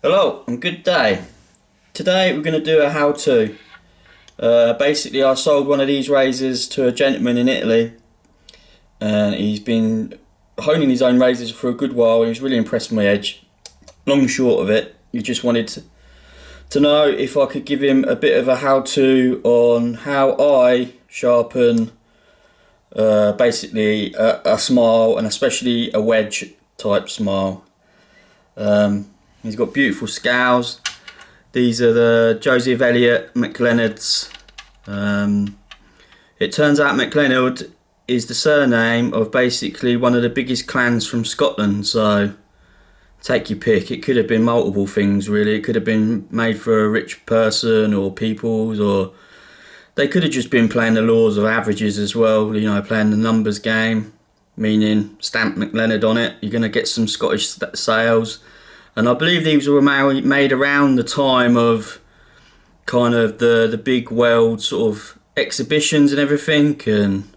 Hello and good day. Today we're going to do a how-to. Basically I sold one of these razors to a gentleman in Italy and he's been honing his own razors for a good while. He was really impressed with my edge. Long and short of it, he just wanted to know if I could give him a bit of a how-to on how I sharpen basically a smile, and especially a wedge type smile. He's got beautiful scales. These are the Joseph Elliott McLeod's. It turns out McLeod is the surname of basically one of the biggest clans from Scotland, so take your pick. It could have been multiple things really. It could have been made for a rich person or peoples, or they could have just been playing the laws of averages as well, you know, playing the numbers game, meaning stamp McLeod on it. You're going to get some Scottish sales. And I believe these were made around the time of kind of the big world sort of exhibitions and everything, and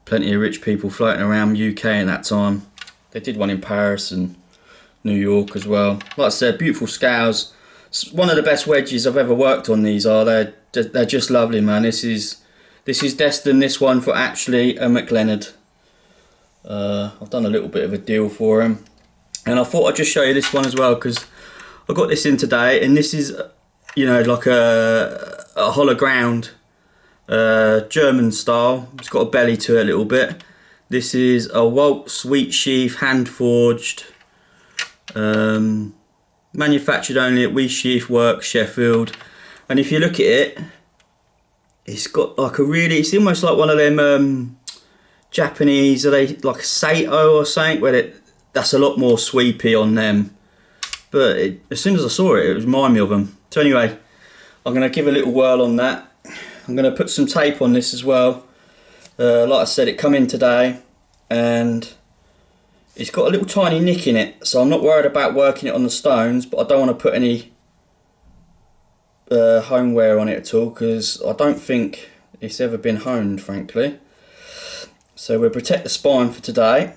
plenty of rich people floating around UK at that time. They did one in Paris and New York as well. Like I said, beautiful scales. It's one of the best wedges I've ever worked on. These are. They're just lovely, man. This is destined, this one, for actually a McLeod. I've done a little bit of a deal for him. And I thought I'd just show you this one as well, because I got this in today, and this is, you know, like a hollow ground German style. It's got a belly to it a little bit. This is a Waltz wheat sheaf, hand forged, manufactured only at Wheat Sheaf Works, Sheffield. And if you look at it, it's got like a really, it's almost like one of them Japanese, are they like a Sato or something, where that's a lot more sweepy on them, but as soon as I saw it, it reminded me of them. So anyway, I'm going to give a little whirl on that. I'm going to put some tape on this as well. Like I said, it come in today, and it's got a little tiny nick in it, so I'm not worried about working it on the stones, but I don't want to put any hone wear on it at all, because I don't think it's ever been honed, frankly. So we'll protect the spine for today.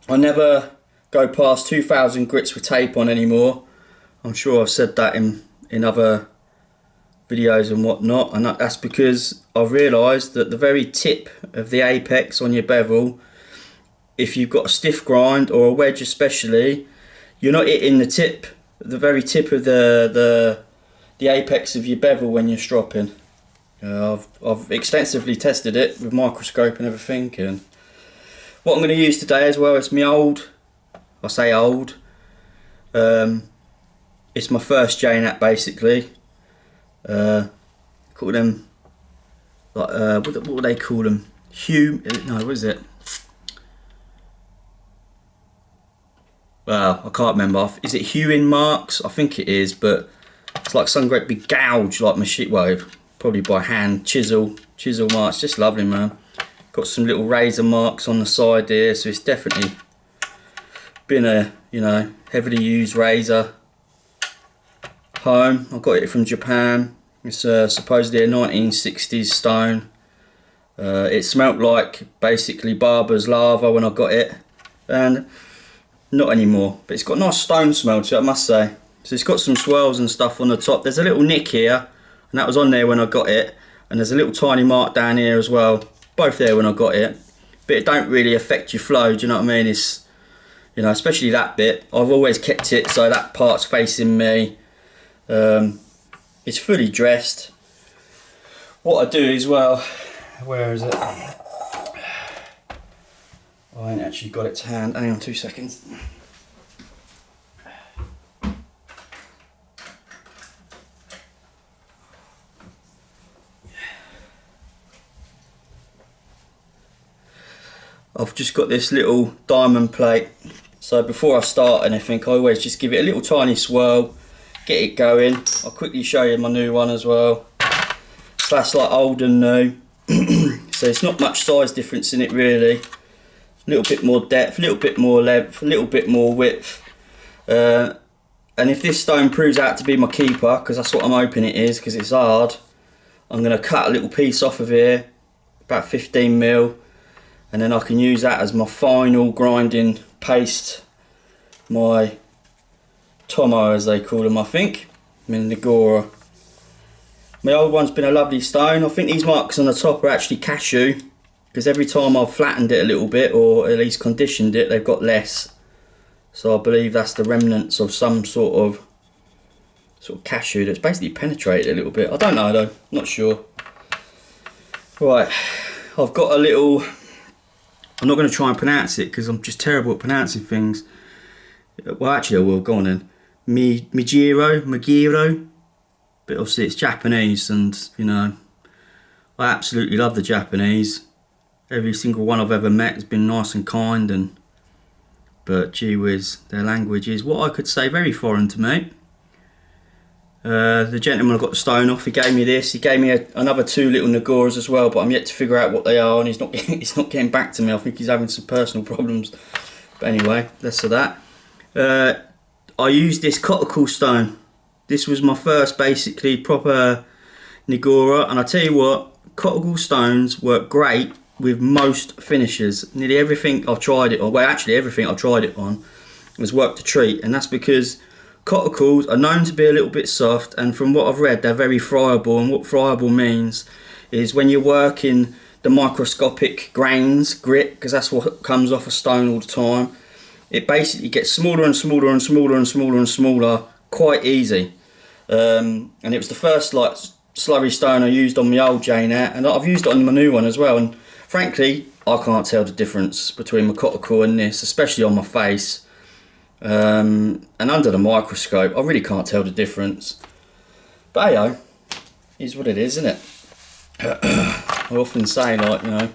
I never go past 2,000 grits with tape on anymore. I'm sure I've said that in other videos and whatnot, and that's because I've realised that the very tip of the apex on your bevel, if you've got a stiff grind or a wedge especially, you're not hitting the tip, the very tip of the apex of your bevel when you're stropping. I've extensively tested it with microscope and everything, and what I'm going to use today as well is my old, I say old, it's my first Jnat basically. Call them, like, what would they call them? No, what is it? Well, I can't remember. Is it hewing marks? I think it is, but it's like some great big gouge, like machine, well, probably by hand, chisel marks. Just lovely, man. Got some little razor marks on the side here, so it's definitely been a, you know, heavily used razor. Home, I got it from Japan. It's supposedly a 1960s stone. It smelt like basically barber's lava when I got it, and not anymore, but it's got a nice stone smell to it, I must say. So it's got some swirls and stuff on the top. There's a little nick here, and that was on there when I got it, and there's a little tiny mark down here as well, both there when I got it, but it don't really affect your flow, do you know what I mean? It's, you know, especially that bit, I've always kept it so that part's facing me. It's fully dressed. What I do as well, where is it? I ain't actually got it to hand, hang on 2 seconds. I've just got this little diamond plate, so before I start anything I always just give it a little tiny swirl, get it going. I'll quickly show you my new one as well. So that's like old and new. So it's not much size difference in it really. A little bit more depth, a little bit more length, a little bit more width. And if this stone proves out to be my keeper, because that's what I'm hoping it is, because it's hard, I'm going to cut a little piece off of here, about 15mm, and then I can use that as my final grinding paste, my Tomo as they call them, I think. I mean, Nagora. My old one's been a lovely stone. I think these marks on the top are actually cashew, because every time I've flattened it a little bit, or at least conditioned it, they've got less. So I believe that's the remnants of some sort of cashew that's basically penetrated a little bit. I don't know though, not sure. Right, I've got a little, I'm not going to try and pronounce it because I'm just terrible at pronouncing things. Well, actually I will, go on then. Magiro. But obviously it's Japanese, and you know, I absolutely love the Japanese. Every single one I've ever met has been nice and kind, but gee whiz, their language is what I could say very foreign to me. The gentleman I got the stone off, he gave me this. He gave me another 2 little Nagoras as well, but I'm yet to figure out what they are, and he's not getting back to me. I think he's having some personal problems. But anyway, less of that. I used this cotticle stone. This was my first basically proper Nagora, and I tell you what, cotticle stones work great with most finishes. Nearly everything I've tried it on, well actually everything I've tried it on has worked a treat, and that's because cotticles are known to be a little bit soft, and from what I've read they're very friable, and what friable means is when you're working the microscopic grains, grit, because that's what comes off a stone all the time, it basically gets smaller and smaller and smaller and smaller and smaller quite easy. And it was the first like slurry stone I used on my old Jnat, and I've used it on my new one as well, and frankly I can't tell the difference between my cotticle and this, especially on my face. And under the microscope I really can't tell the difference, but hey, is what it is, isn't it? I often say, like, you know,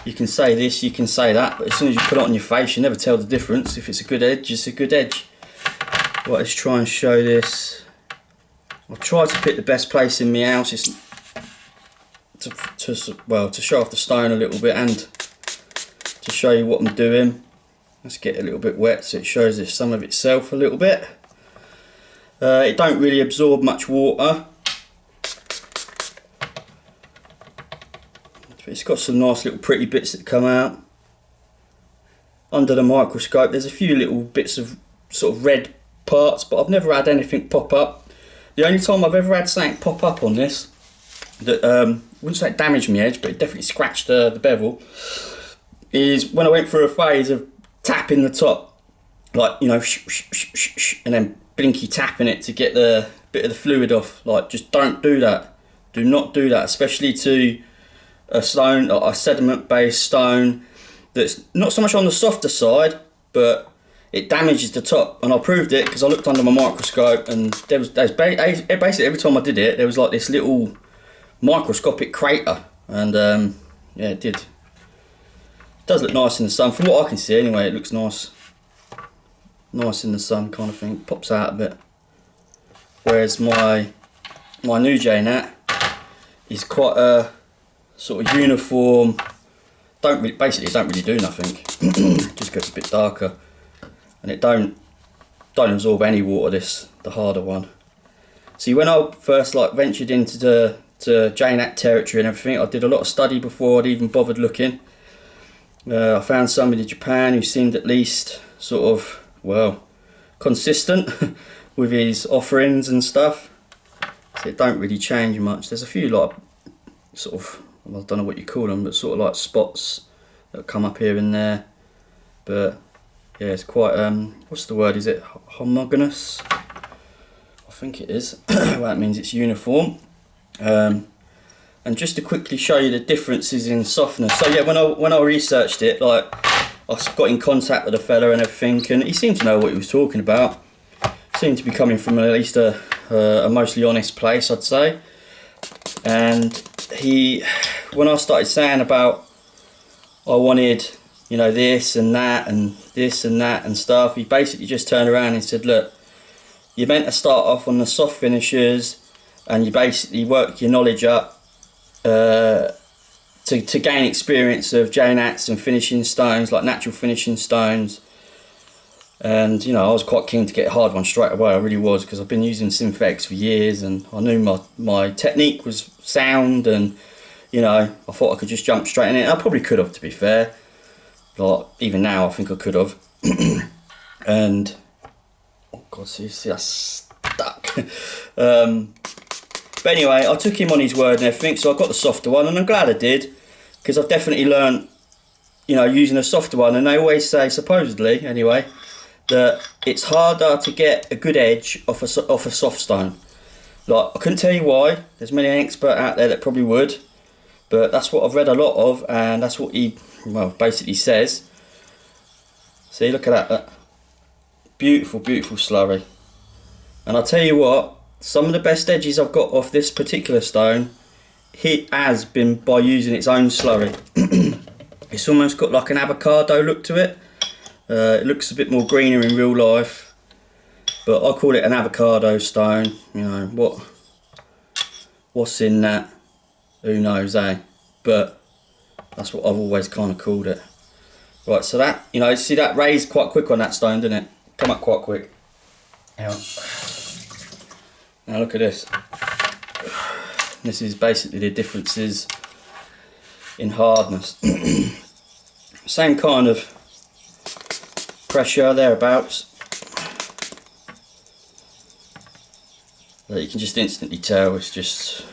you can say this, you can say that, but as soon as you put it on your face you never tell the difference. If it's a good edge, it's a good edge. Right, let's try and show this. I've tried to pick the best place in my house is to show off the stone a little bit and to show you what I'm doing. Let's get a little bit wet so it shows us some of itself a little bit. It don't really absorb much water. It's got some nice little pretty bits that come out. Under the microscope there's a few little bits of sort of red parts, but I've never had anything pop up. The only time I've ever had something pop up on this that wouldn't say it damaged my edge, but it definitely scratched the bevel, is when I went through a phase of tapping the top, like, you know, and then blinky tapping it to get the bit of the fluid off. Like, just don't do that. Do not do that, especially to a stone, a sediment based stone that's not so much on the softer side, but it damages the top. And I proved it because I looked under my microscope, and there was basically every time I did it there was like this little microscopic crater, and yeah, it does look nice in the sun. From what I can see anyway, it looks nice in the sun kind of thing. It pops out a bit, whereas my new Jnat is quite a sort of uniform, basically don't really do nothing. Just gets a bit darker, and it don't absorb any water, the harder one. See, when I first like ventured into the Jnat territory and everything, I did a lot of study before I'd even bothered looking. I found somebody in Japan who seemed at least sort of, well, consistent with his offerings and stuff, so it don't really change much. There's a few like sort of, well, I don't know what you call them, but sort of like spots that come up here and there, but yeah, it's quite what's the word, is it homogeneous? I think it is. Well, that means it's uniform. And just to quickly show you the differences in softness, so yeah, when I researched it, like, I got in contact with a fella and everything, and he seemed to know what he was talking about. Seemed to be coming from at least a mostly honest place, I'd say. And when I started saying about I wanted, you know, this and that and this and that and stuff, he basically just turned around and said, look, you're meant to start off on the soft finishes, and you basically work your knowledge up to gain experience of Jnats and finishing stones, like natural finishing stones. And you know, I was quite keen to get a hard one straight away. I really was, because I've been using synthetics for years, and I knew my technique was sound, and you know, I thought I could just jump straight in it. I probably could have, to be fair. Like, even now I think I could have. And oh god, God, see that's stuck. But anyway, I took him on his word and everything, so I got the softer one, and I'm glad I did, because I've definitely learned, you know, using a softer one. And they always say, supposedly anyway, that it's harder to get a good edge off a soft stone. Like, I couldn't tell you why. There's many expert out there that probably would, but that's what I've read a lot of, and that's what he, well, basically says. See, look at that beautiful, beautiful slurry. And I'll tell you what, some of the best edges I've got off this particular stone, it has been by using its own slurry. It's almost got like an avocado look to it. It looks a bit more greener in real life, but I call it an avocado stone. You know, what's in that? Who knows, eh? But that's what I've always kind of called it. Right, so that, you know, see that raised quite quick on that stone, didn't it? Come up quite quick. Now look at this. This is basically the differences in hardness. Same kind of pressure thereabouts. That you can just instantly tell. It's just,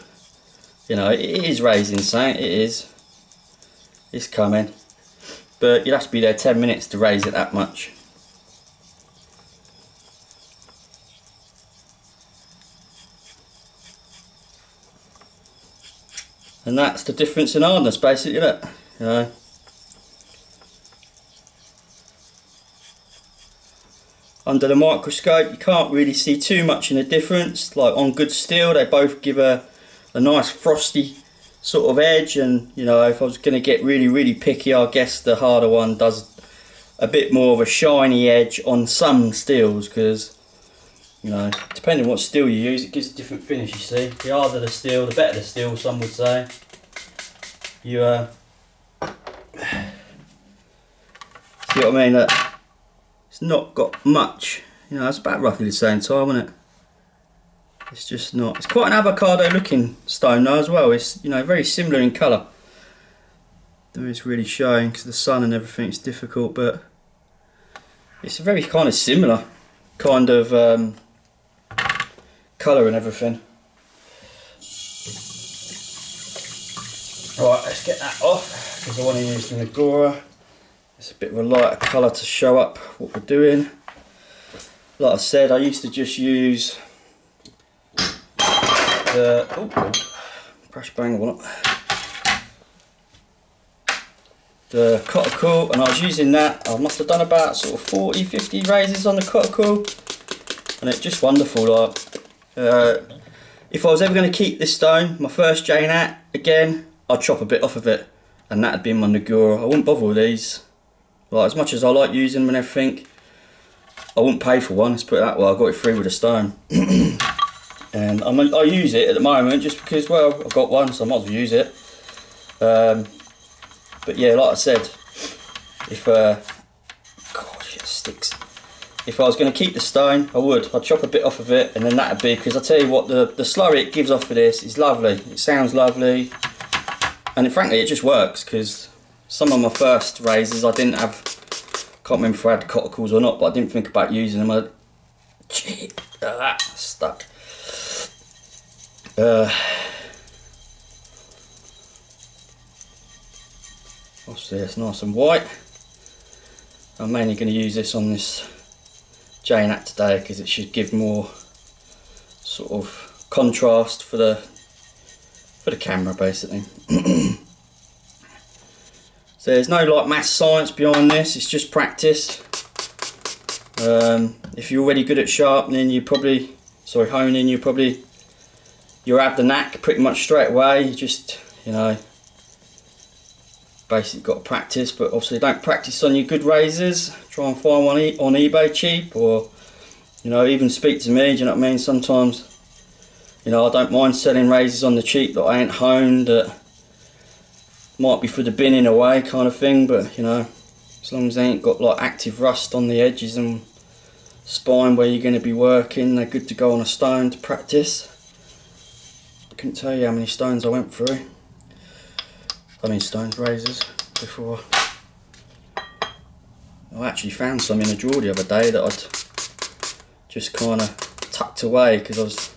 you know, it is raising, saying it is. It's coming, but you'd have to be there 10 minutes to raise it that much. And that's the difference in hardness, basically, isn't it? You know. Under the microscope, you can't really see too much in the difference. Like on good steel, they both give a nice frosty sort of edge. And you know, if I was going to get really, really picky, I guess the harder one does a bit more of a shiny edge on some steels, because, you know, depending on what steel you use, it gives a different finish, you see. The harder the steel, the better the steel, some would say. You see what I mean? It's not got much, you know, it's about roughly the same time, isn't it? It's just not. It's quite an avocado looking stone though as well. It's, you know, very similar in colour. There is really showing because the sun and everything is difficult, but it's a very kind of similar kind of colour and everything. Right, let's get that off because I want to use the Agora. It's a bit of a lighter colour to show up what we're doing. Like I said, I used to just use the crash bang one up. The cuticle, and I was using that. I must have done about sort of 40-50 raises on the cuticle, and it's just wonderful. Like, if I was ever going to keep this stone, my first Jnat again, I'd chop a bit off of it, and that'd be my Agora. I wouldn't bother with these. Like, as much as I like using them and everything, I wouldn't pay for one. Let's put it that way. I got it free with a stone, and I use it at the moment just because, well, I've got one, so I might as well use it. But yeah, like I said, if God, shit sticks. If I was going to keep the stone, I would. I'd chop a bit off of it, and then that'd be, because I tell you what, the slurry it gives off of this is lovely. It sounds lovely, and frankly, it just works. Because some of my first raises, I didn't have. Can't remember if I had cuticles or not, but I didn't think about using them. Gee, that stuck. What's this? Nice and white. I'm mainly going to use this on this Jnat today because it should give more sort of contrast for the camera, basically. So there's no like maths science behind this. It's just practice. If you're already good at sharpening, honing, you'll have the knack pretty much straight away. You just, you know, basically got to practice, but obviously don't practice on your good razors. Try and find one on eBay cheap, or, you know, even speak to me. Do you know what I mean? Sometimes, you know, I don't mind selling razors on the cheap that I ain't honed, that might be for the bin in a way kind of thing, but, you know, as long as they ain't got like active rust on the edges and spine where you're going to be working, they're good to go on a stone to practice. I couldn't tell you how many stones I went through. Razors before. I actually found some in a drawer the other day that I'd just kind of tucked away because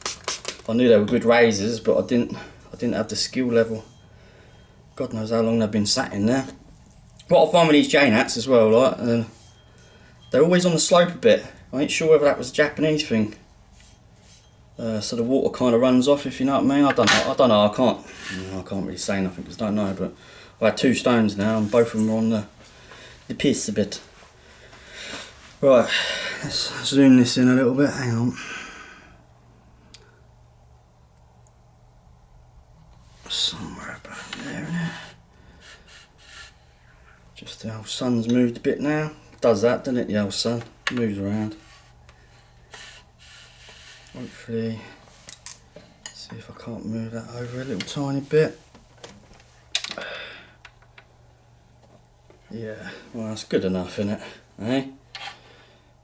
I knew they were good razors, but I didn't have the skill level. God knows how long they've been sat in there. What I find with these Jnats as well, like, they're always on the slope a bit. I ain't sure whether that was a Japanese thing. So the water kind of runs off, if you know what I mean. I don't know. I can't really say nothing because I don't know. But I've had 2 stones now, and both of them are on the piss a bit. Right, let's zoom this in a little bit. Hang on. Somewhere about there, isn't it? Just the old sun's moved a bit now. Does that, doesn't it? The old sun moves around. Hopefully, see if I can't move that over a little tiny bit. Yeah, well, that's good enough, isn't it? Eh?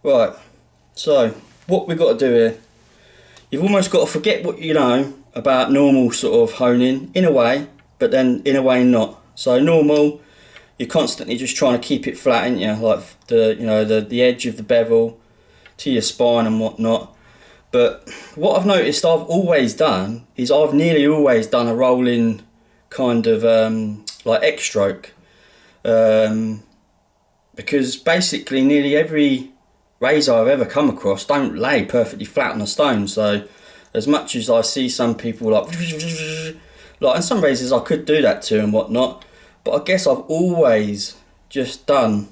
Right, so what we've got to do here, you've almost got to forget what you know about normal sort of honing in a way, but then in a way not. So normal, you're constantly just trying to keep it flat, ain't you? Like the edge of the bevel to your spine and whatnot. But what I've noticed I've always done is I've nearly always done a rolling kind of like X stroke, because basically nearly every razor I've ever come across don't lay perfectly flat on a stone. So as much as I see some people like and some razors I could do that to and whatnot, but I guess I've always just done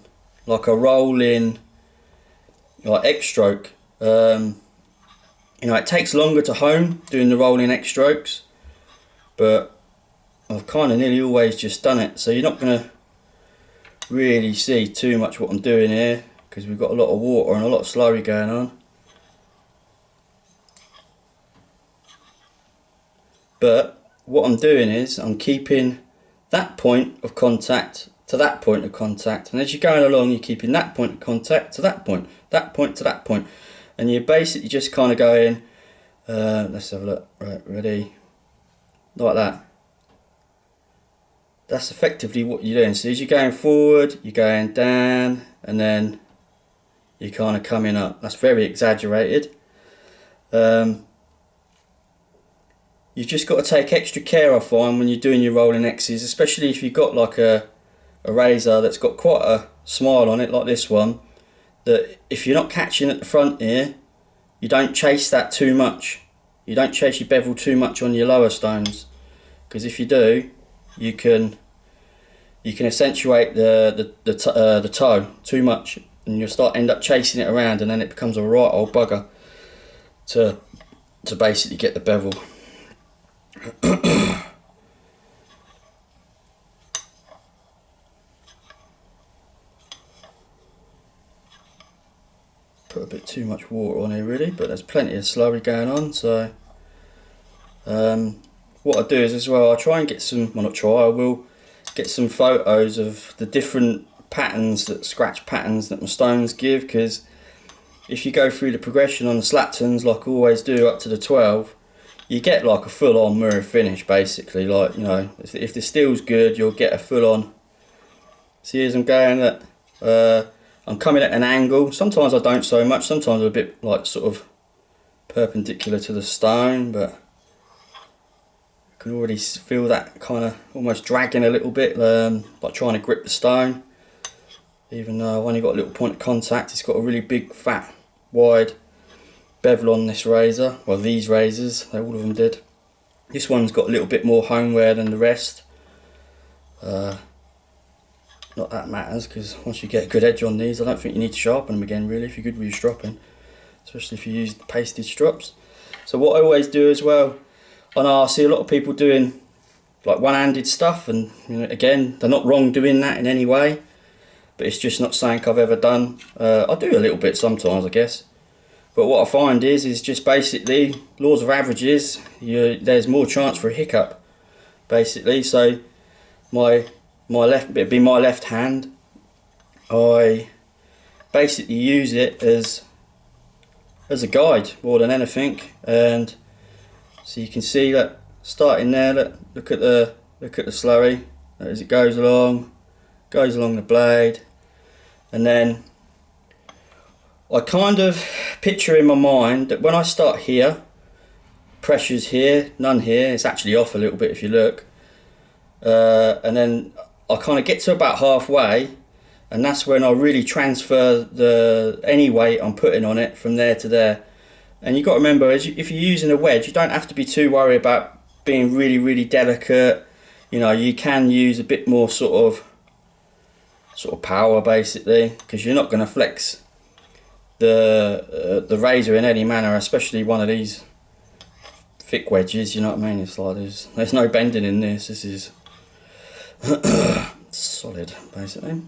like a rolling like X stroke. You know, it takes longer to hone doing the rolling X strokes, but I've kind of nearly always just done it. So you're not going to really see too much what I'm doing here because we've got a lot of water and a lot of slurry going on. But what I'm doing is I'm keeping that point of contact to that point of contact, and as you're going along you're keeping that point of contact to that point to that point, and you're basically just kind of going, let's have a look, right, ready, like that. That's effectively what you're doing. So as you're going forward, you're going down, and then you're kind of coming up. That's very exaggerated. You've just got to take extra care, I find, when you're doing your rolling X's, especially if you've got like a razor that's got quite a smile on it, like this one, that if you're not catching at the front here, you don't chase that too much. You don't chase your bevel too much on your lower stones, because if you do, you can accentuate the toe too much, and you'll end up chasing it around, and then it becomes a right old bugger to basically get the bevel. Put a bit too much water on here really, but there's plenty of slurry going on. So what I do is as well, I try and get some, well not try, I will get some photos of the different patterns, scratch patterns that my stones give, because if you go through the progression on the Slatons like I always do up to the 12, you get like a full-on mirror finish basically. Like, you know, if the steel's good, you'll get a full-on. See, as I'm going at, I'm coming at an angle. Sometimes I don't so much. Sometimes I'm a bit like sort of perpendicular to the stone, but I can already feel that kind of almost dragging a little bit, like trying to grip the stone. Even though I've only got a little point of contact, it's got a really big, fat, wide bevel on this razor. Well, these razors, all of them did. This one's got a little bit more home wear than the rest. Not that matters, because once you get a good edge on these, I don't think you need to sharpen them again really if you're good with your stropping, especially if you use pasted strops. So what I always do as well, I know I see a lot of people doing like one-handed stuff, and you know, again, they're not wrong doing that in any way, but it's just not something I've ever done. I do a little bit sometimes, I guess. But what I find is just basically laws of averages. There's more chance for a hiccup, basically. So my left, it'd be my left hand. I basically use it as a guide more than anything, and so you can see that starting there. Look at the slurry as it goes along the blade, and then I kind of picture in my mind that when I start here, pressure's here, none here, it's actually off a little bit if you look, and then I kind of get to about halfway, and that's when I really transfer any weight I'm putting on it from there to there. And you've got to remember, if you're using a wedge, you don't have to be too worried about being really, really delicate. You know, you can use a bit more sort of power basically, because you're not going to flex the razor in any manner, especially one of these thick wedges. You know what I mean? It's like there's no bending in this. This is solid basically.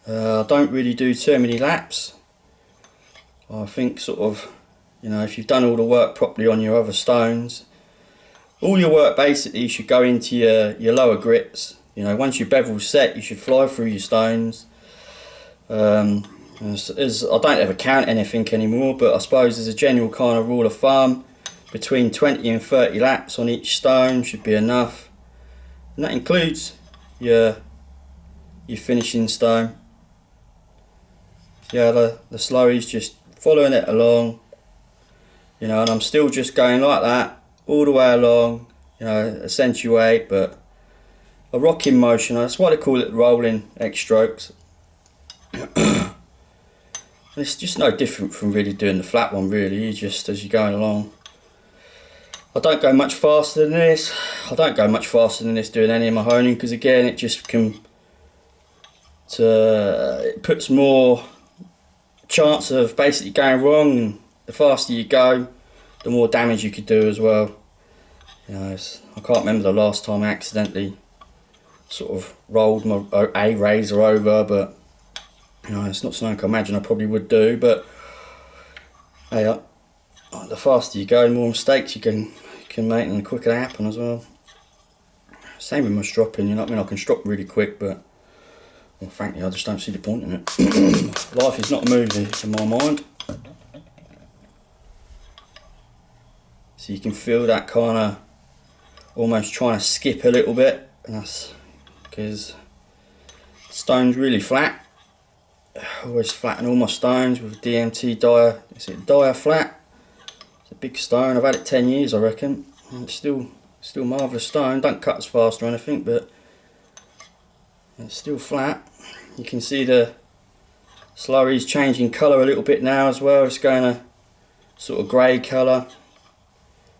I don't really do too many laps. I think sort of, you know, if you've done all the work properly on your other stones, all your work basically should go into your lower grits. You know, once your bevel's set, you should fly through your stones. As I don't ever count anything anymore, but I suppose as a general kind of rule of thumb, between 20 and 30 laps on each stone should be enough. And that includes your finishing stone. Yeah, the slurry's just following it along, you know, and I'm still just going like that all the way along, you know, accentuate, but a rocking motion. That's why they call it rolling X strokes. And it's just no different from really doing the flat one, really. You just, as you're going along. I don't go much faster than this. I don't go much faster than this doing any of my honing, because again, it just it puts more chance of basically going wrong, and the faster you go, the more damage you could do as well. You know, I can't remember the last time I accidentally sort of rolled a razor over, but you know, it's not something I imagine I probably would do. But hey, the faster you go, the more mistakes you can make, and the quicker they happen as well. Same with my stropping, you know what I mean? I can strop really quick, but well, frankly, I just don't see the point in it. Life is not a movie in my mind. So you can feel that kind of almost trying to skip a little bit, and that's because the stone's really flat. I always flatten all my stones with DMT Dyer. Is it Dyer Flat? It's a big stone. I've had it 10 years, I reckon. And it's still marvellous stone. Don't cut as fast or anything, but it's still flat. You can see the slurry's changing colour a little bit now as well. It's going a sort of grey colour,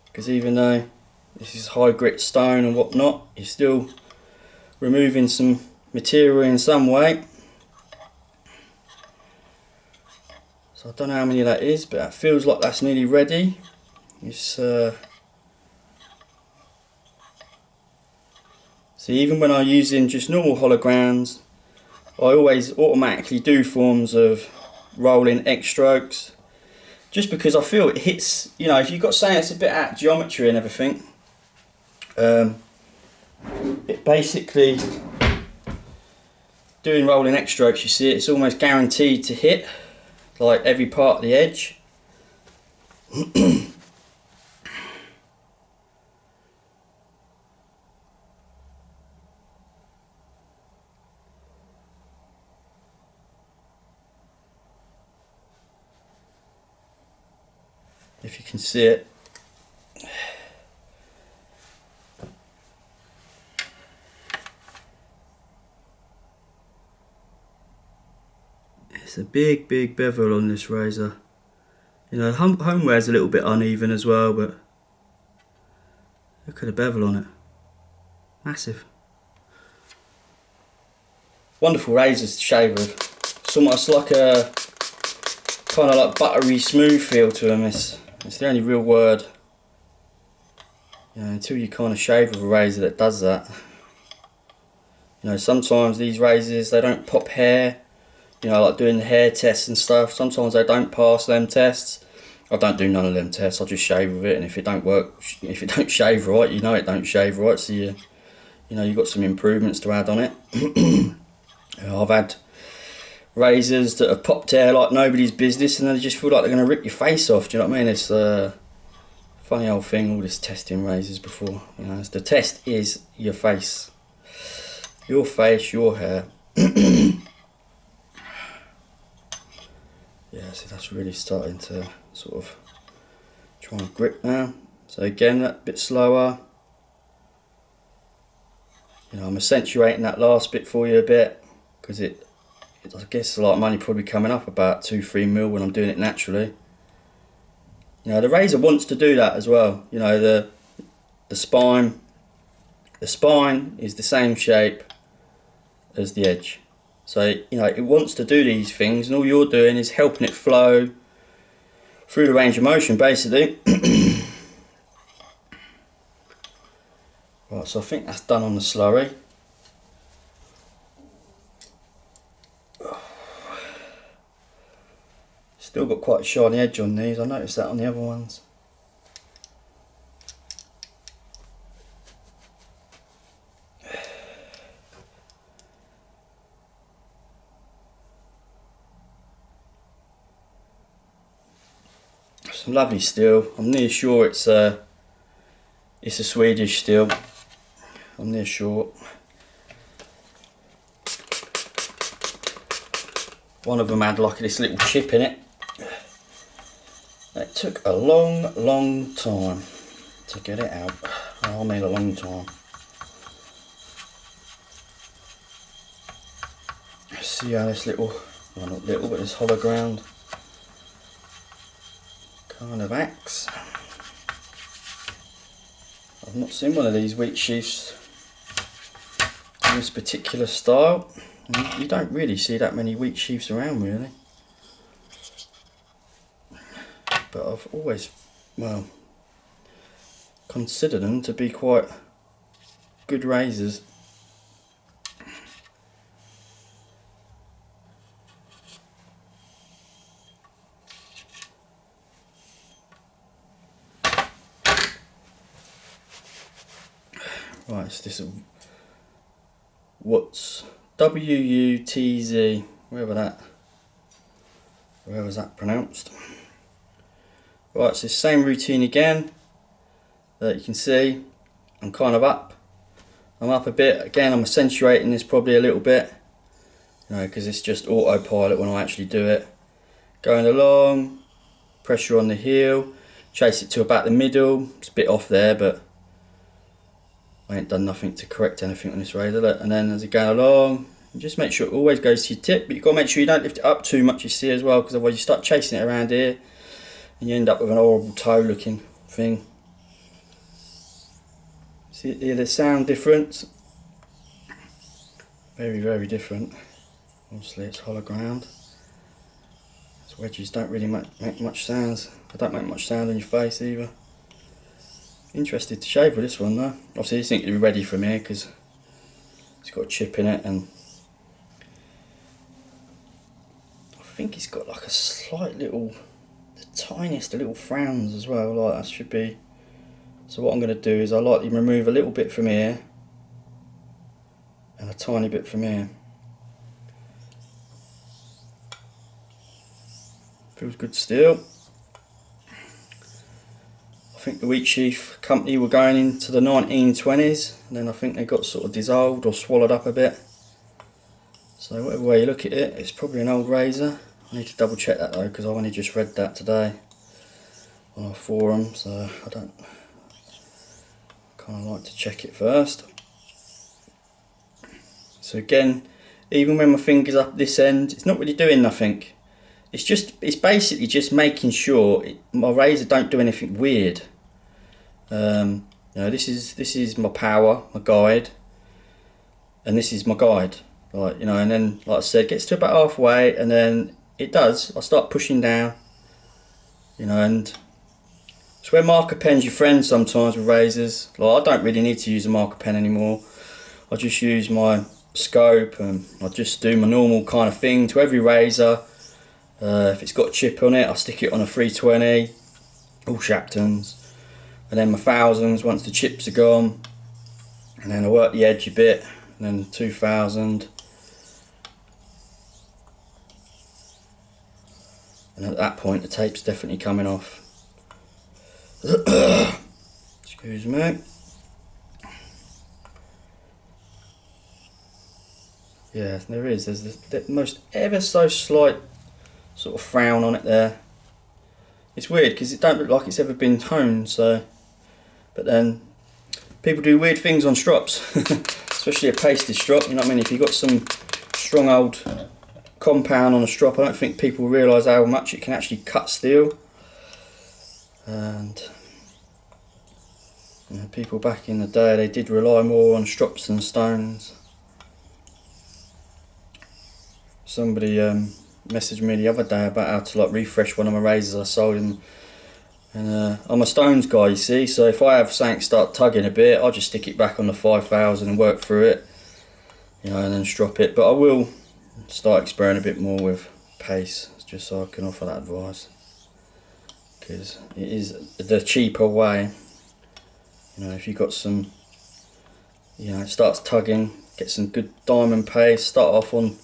because even though this is high grit stone and whatnot, you're still removing some material in some way. So I don't know how many that is, but it feels like that's nearly ready. It's so even when I'm using just normal holograms, I always automatically do forms of rolling X strokes, just because I feel it hits, you know, if you've got something that's a bit out of geometry and everything, it basically, doing rolling X strokes, you see it's almost guaranteed to hit like every part of the edge. If you can see it. It's a big bevel on this razor. You know, homeware's a little bit uneven as well, but look at the bevel on it. Massive. Wonderful razors to shave with. It's almost like a kind of like buttery smooth feel to them. It's the only real word. You know, until you kind of shave with a razor that does that. You know, sometimes these razors, they don't pop hair. You know, like doing the hair tests and stuff. Sometimes they don't pass them tests. I don't do none of them tests. I just shave with it, and if it don't work, if it don't shave right, you know it don't shave right. So you know, you've got some improvements to add on it. I've had razors that have popped hair like nobody's business, and they just feel like they're going to rip your face off. Do you know what I mean? It's a funny old thing, all this testing razors before. You know, the test is your face, your hair. really starting to sort of try and grip now. So again, that bit slower. You know, I'm accentuating that last bit for you a bit because I guess like I'm only probably coming up about 2-3 mil when I'm doing it naturally. You know, the razor wants to do that as well. You know, the spine is the same shape as the edge. So, you know, it wants to do these things, and all you're doing is helping it flow through the range of motion, basically. Right, so I think that's done on the slurry. Still got quite a shiny edge on these, I noticed that on the other ones. Some lovely steel. I'm near sure it's a Swedish steel. I'm near sure. One of them had like this little chip in it. It took a long time to get it out. Oh, I mean a long time. See how this little, well not little, but this hollow ground kind of acts. I've not seen one of these wheat sheaths in this particular style. You don't really see that many wheat sheaths around really. But I've always, well, considered them to be quite good razors. Right, so this is what's WUTZ, wherever's that pronounced. Right, so same routine again. That you can see, I'm kind of up. I'm up a bit. Again, I'm accentuating this probably a little bit, you know, because it's just autopilot when I actually do it. Going along, pressure on the heel, chase it to about the middle. It's a bit off there, but I ain't done nothing to correct anything on this razor. Look. And then as it goes along, just make sure it always goes to your tip, but you've got to make sure you don't lift it up too much, you see, as well, because otherwise you start chasing it around here and you end up with an horrible toe looking thing. See, hear the sound difference? Very different. Obviously it's hollow ground. These wedges don't really make much sounds. They don't make much sound on your face either. Interested to shave with this one though. Obviously this ain't going to be ready from here because it's got a chip in it, and I think it's got like a slight little, the tiniest of little frowns as well, like that should be. So what I'm going to do is I lightly remove a little bit from here and a tiny bit from here. Feels good still. I think the wheat sheath company were going into the 1920s, and then I think they got sort of dissolved or swallowed up a bit. So whatever way you look at it, it's probably an old razor. I need to double check that though, because I only just read that today on our forum, so I kind of like to check it first. So again, even when my finger's up this end, it's not really doing nothing. It's basically just making sure my razor don't do anything weird. You know, this is my power, my guide, and this is my guide. Like, you know, and then like I said, gets to about halfway, and then it does. I start pushing down. You know, and it's where marker pen's your friend sometimes with razors. Like, I don't really need to use a marker pen anymore. I just use my scope and I just do my normal kind of thing to every razor. If it's got a chip on it, I'll stick it on a 320, all Shaptons, and then my 1000s once the chips are gone, and then I work the edge a bit, and then 2000, and at that point the tape's definitely coming off. Excuse me. Yeah, there's the most ever so slight sort of frown on it there. it's weird because it don't look like it's ever been honed. So, but then people do weird things on strops, especially a pasted strop. You know what I mean? If you've got some strong old compound on a strop, I don't think people realise how much it can actually cut steel. And you know, people back in the day, they did rely more on strops than stones. Somebody messaged me the other day about how to like refresh one of my razors I sold him. And I'm a stones guy, you see, so if I have something start tugging a bit, I'll just stick it back on the 5000 and work through it, you know, and then strop it. But I will start experimenting a bit more with paste, just so I can offer that advice, because it is the cheaper way. You know, if you've got some, you know, it starts tugging, get some good diamond paste, start off on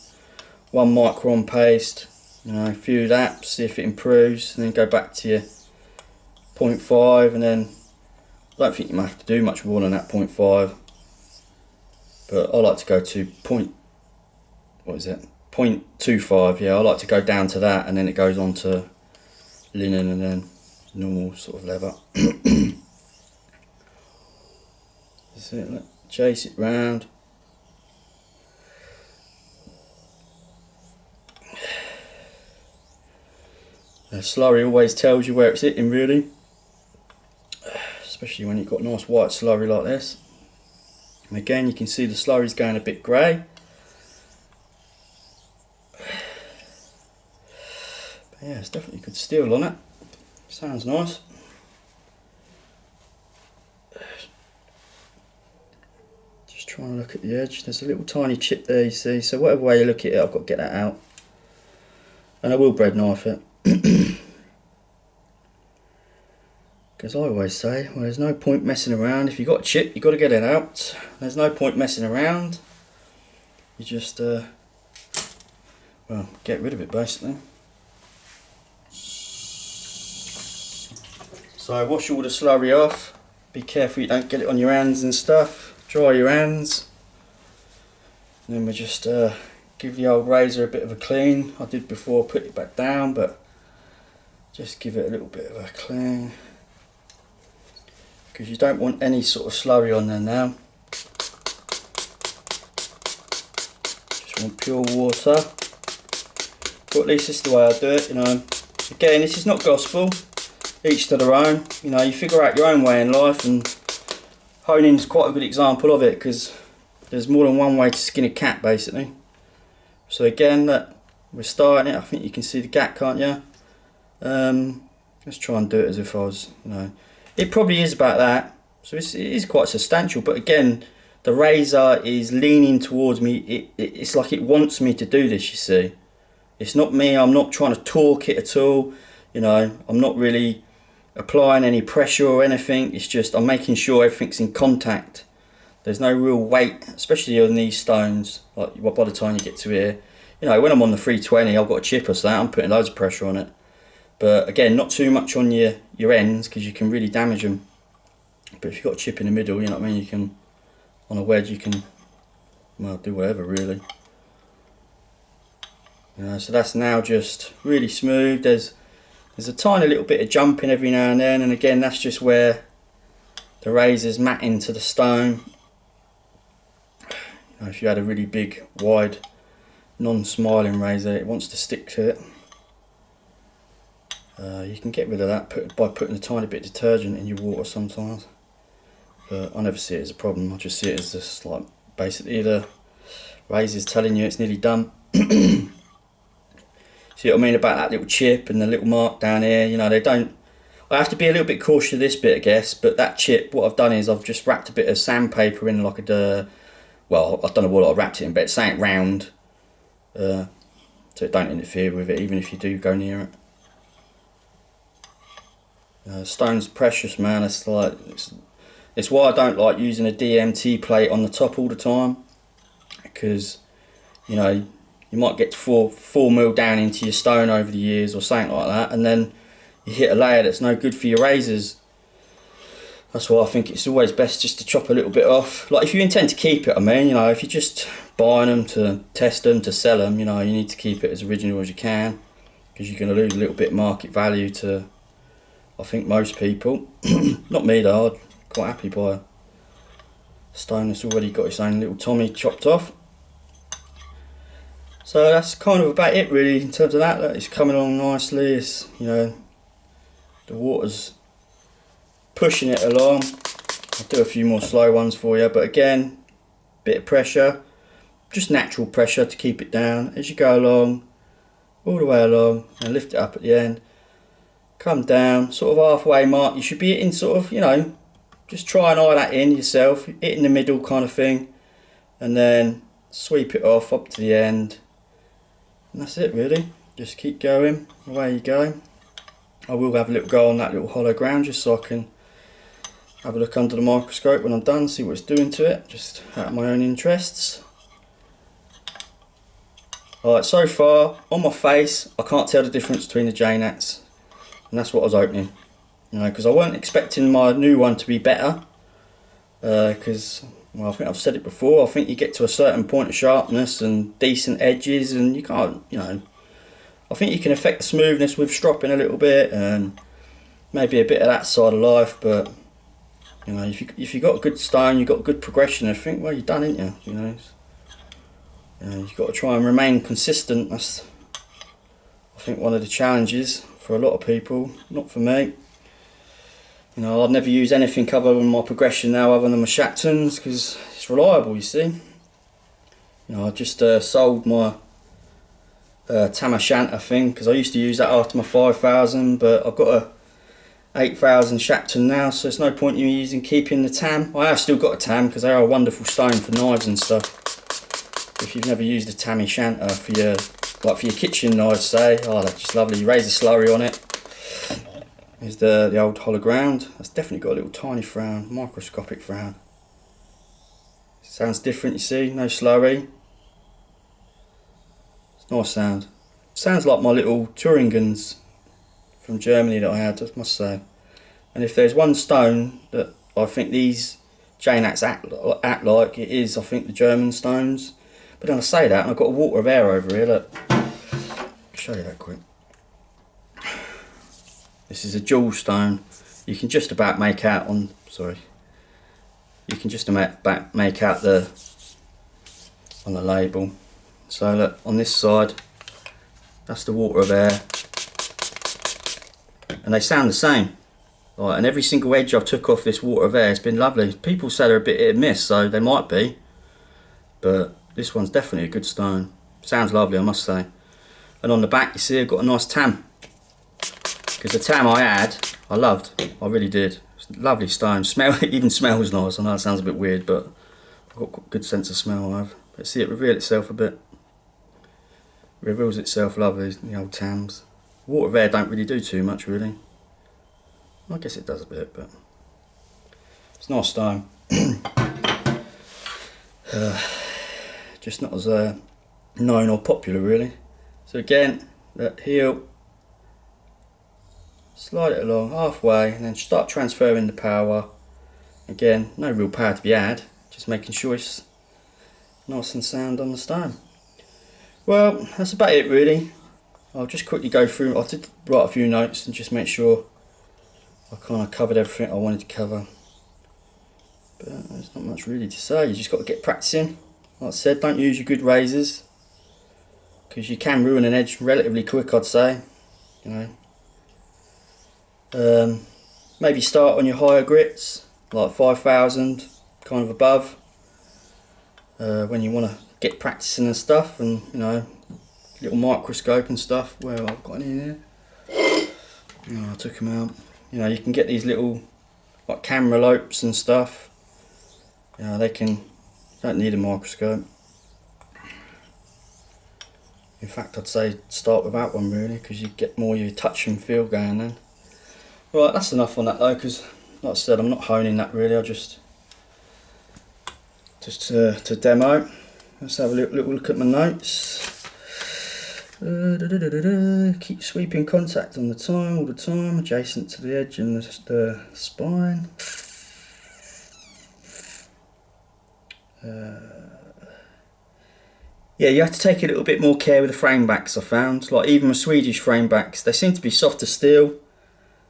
1 micron paste, you know, a few laps, see if it improves, and then go back to your 0.5, and then I don't think you might have to do much more than that 0.5, but I like to go to 0.25, yeah, I like to go down to that, and then it goes on to linen and then normal sort of leather. That's it, chase it round. The slurry always tells you where it's hitting, really, especially when you've got nice white slurry like this. And again, you can see the slurry's going a bit grey. But yeah, it's definitely good steel on it. Sounds nice. Just trying to look at the edge. There's a little tiny chip there, you see. So whatever way you look at it, I've got to get that out. And I will bread knife it. Because I always say, well, there's no point messing around. If you've got a chip, you've got to get it out. There's no point messing around. You just, well, get rid of it basically. So wash all the slurry off. Be careful you don't get it on your hands and stuff. Dry your hands. And then we just give the old razor a bit of a clean. I did before, put it back down, but just give it a little bit of a clean, because you don't want any sort of slurry on there now. Just want pure water. But at least this is the way I do it, you know. Again, this is not gospel, each to their own. You know, you figure out your own way in life, and honing's quite a good example of it, because there's more than one way to skin a cat basically. So again, that we're starting it. I think you can see the gap, can't you? Let's try and do it as if I was, you know, it probably is about that. So it is quite substantial, but again, the razor is leaning towards me. It's like it wants me to do this, you see. It's not me, I'm not trying to torque it at all, you know, I'm not really applying any pressure or anything. It's just I'm making sure everything's in contact. There's no real weight, especially on these stones, like by the time you get to here. You know, when I'm on the 320, I've got a chip or so, I'm putting loads of pressure on it. But again, not too much on your ends, because you can really damage them. But if you've got a chip in the middle, you know what I mean, you can, on a wedge, you can, well, do whatever really. You know, so that's now just really smooth. There's a tiny little bit of jumping every now and then, and again, that's just where the razor's matting to the stone. You know, if you had a really big, wide, non-smiling razor, it wants to stick to it. You can get rid of that by putting a tiny bit of detergent in your water sometimes. But I never see it as a problem. I just see it as just like basically the razor's telling you it's nearly done. See what I mean about that little chip and the little mark down here? You know, they don't. I have to be a little bit cautious of this bit, I guess. But that chip, what I've done is I've just wrapped a bit of sandpaper in, like a, well, I don't know what I wrapped it in, but it's something round, so it don't interfere with it, even if you do go near it. Stone's precious, man. It's like it's why I don't like using a DMT plate on the top all the time, because you know you might get 4 mil down into your stone over the years or something like that, and then you hit a layer that's no good for your razors. That's why I think it's always best just to chop a little bit off. Like if you intend to keep it, I mean, you know, if you're just buying them to test them, to sell them, you know, you need to keep it as original as you can, because you're going to lose a little bit of market value to I think most people. Not me though, I'm quite happy by a stone that's already got its own little tommy chopped off. So that's kind of about it really in terms of that. It's coming along nicely. It's, you know, the water's pushing it along. I'll do a few more slow ones for you, but again, bit of pressure, just natural pressure to keep it down as you go along, all the way along, and lift it up at the end. Come down, sort of halfway mark. You should be hitting sort of, you know, just try and eye that in yourself, hit in the middle kind of thing, and then sweep it off up to the end. And that's it really. Just keep going, away you go. I will have a little go on that little hollow ground just so I can have a look under the microscope when I'm done, see what it's doing to it, just out of my own interests. Alright, so far on my face I can't tell the difference between the Jnats, and that's what I was opening, you know, because I wasn't expecting my new one to be better, because well, I think I've said it before, I think you get to a certain point of sharpness and decent edges and you can't, you know, I think you can affect the smoothness with stropping a little bit and maybe a bit of that side of life, but you know, if you got a good stone, you've got a good progression, I think, well, you're done, ain't you? You know, you've got to try and remain consistent. That's, I think, one of the challenges for a lot of people, not for me. You know, I'd never use anything other than my progression now, other than my Shatons, because it's reliable, you see. You know, I just sold my Tamashanta thing, because I used to use that after my 5000, but I've got a 8000 Shapton now, so there's no point in me keeping the Tam. I have still got a Tam because they are a wonderful stone for knives and stuff. If you've never used a Tammy Shanta for your kitchen knives, say, oh, that's just lovely. You raise a slurry on it. Here's the old hollow ground. That's definitely got a little tiny frown, microscopic frown. Sounds different, you see, no slurry. It's a nice sound. Sounds like my little Thuringens from Germany that I had, I must say. And if there's one stone that I think these Jnats act like, it is, I think, the German stones. But then I say that and I've got a water of air over here, look. I'll show you that quick. This is a jewel stone. You can just about make out on, you can just about make out on the label. So look, on this side, that's the water of air. And they sound the same. Right, and every single edge I've took off this water of air has been lovely. People say they're a bit hit and miss, so they might be. But this one's definitely a good stone. Sounds lovely, I must say. And on the back, you see, I've got a nice Tam. Because the Tam I had, I loved. I really did. It's a lovely stone. It even smells nice. I know it sounds a bit weird, but I've got a good sense of smell, I have. But see it reveal itself a bit. It reveals itself lovely, the old Tams. Water of air don't really do too much, really. I guess it does a bit, but it's a nice stone. Just not as known or popular, really. So again, that heel, slide it along halfway, and then start transferring the power. Again, no real power to be had, just making sure it's nice and sound on the stone. Well, that's about it, really. I'll just quickly go through. I did write a few notes and just make sure I kind of covered everything I wanted to cover. But there's not much really to say. You just got to get practicing. Like I said, don't use your good razors because you can ruin an edge relatively quick, I'd say. You know, maybe start on your higher grits, like 5000, kind of above, when you want to get practicing and stuff, and you know, little microscope and stuff. Well, I've got any in here. Oh, I took them out. You know, you can get these little like camera lopes and stuff. You know, don't need a microscope. In fact, I'd say start without one really, because you get more your touch and feel going then. Right, that's enough on that though, because like I said, I'm not honing that really. I just to demo. Let's have a little look at my notes. Keep sweeping contact on the time, all the time, adjacent to the edge and the spine. Yeah, you have to take a little bit more care with the frame backs, I found. Like even my Swedish frame backs, they seem to be softer steel.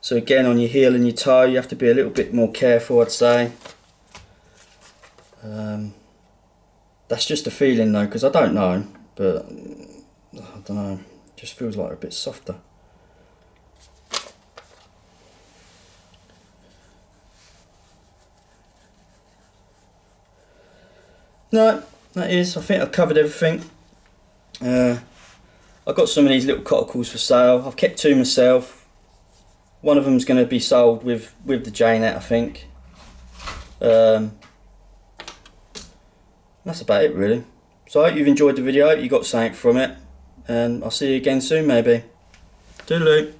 So again, on your heel and your toe, you have to be a little bit more careful, I'd say. That's just a feeling though, because I don't know, but I don't know, it just feels like a bit softer. No, that is, I think I've covered everything. I've got some of these little cottacles for sale. I've kept two myself. One of them's going to be sold with the Jnat, I think. That's about it really. So I hope you've enjoyed the video, I hope you got something from it, and I'll see you again soon maybe. Toodaloo.